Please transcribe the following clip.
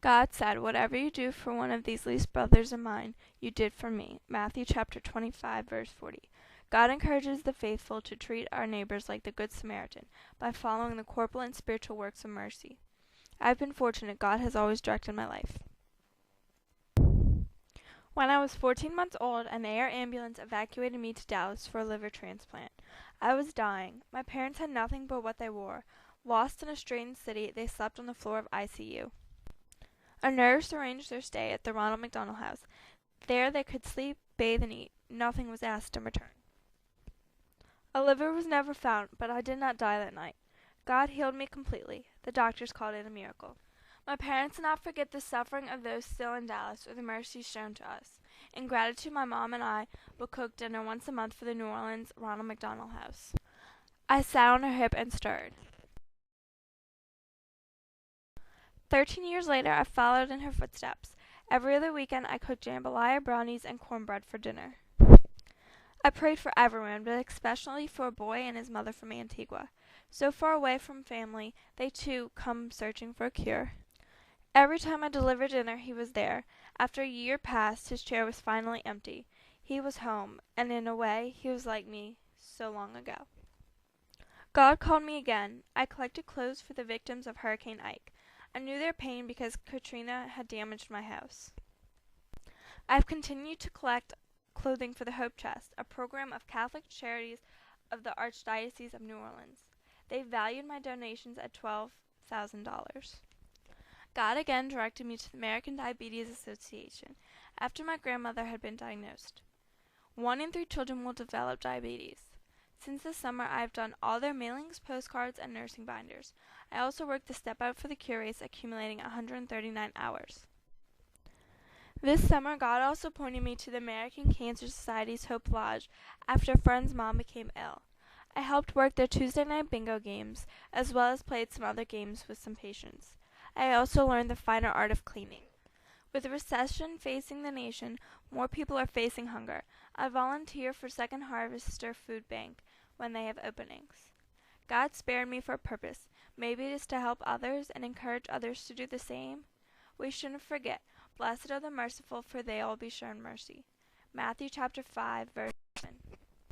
God said, "Whatever you do for one of these least brothers of mine, you did for me." Matthew chapter 25, verse 40. God encourages the faithful to treat our neighbors like the Good Samaritan by following the corporal and spiritual works of mercy. I've been fortunate. God has always directed my life. When I was 14 months old, an air ambulance evacuated me to Dallas for a liver transplant. I was dying. My parents had nothing but what they wore. Lost in a strange city, they slept on the floor of ICU. A nurse arranged their stay at the Ronald McDonald house. There they could sleep, bathe, and eat. Nothing was asked in return. A liver was never found, but I did not die that night. God healed me completely. The doctors called it a miracle. My parents did not forget the suffering of those still in Dallas or the mercy shown to us. In gratitude, my mom and I would cook dinner once a month for the New Orleans Ronald McDonald house. I sat on her hip and stirred. 13 years later, I followed in her footsteps. Every other weekend, I cooked jambalaya, brownies, and cornbread for dinner. I prayed for everyone, but especially for a boy and his mother from Antigua. So far away from family, they too come searching for a cure. Every time I delivered dinner, he was there. After a year passed, his chair was finally empty. He was home, and in a way, he was like me so long ago. God called me again. I collected clothes for the victims of Hurricane Ike. I knew their pain because Katrina had damaged my house. I have continued to collect clothing for the Hope Chest, a program of Catholic charities of the Archdiocese of New Orleans. They valued my donations at $12,000. God again directed me to the American Diabetes Association after my grandmother had been diagnosed. 1 in 3 children will develop diabetes. Since this summer, I have done all their mailings, postcards, and nursing binders. I also worked the Step Out for the Cure race, accumulating 139 hours. This summer, God also pointed me to the American Cancer Society's Hope Lodge after a friend's mom became ill. I helped work their Tuesday night bingo games, as well as played some other games with some patients. I also learned the finer art of cleaning. With the recession facing the nation, more people are facing hunger. I volunteer for Second Harvester Food Bank when they have openings. God spared me for a purpose. Maybe it is to help others and encourage others to do the same. We shouldn't forget, blessed are the merciful, for they will be shown mercy. Matthew chapter 5, verse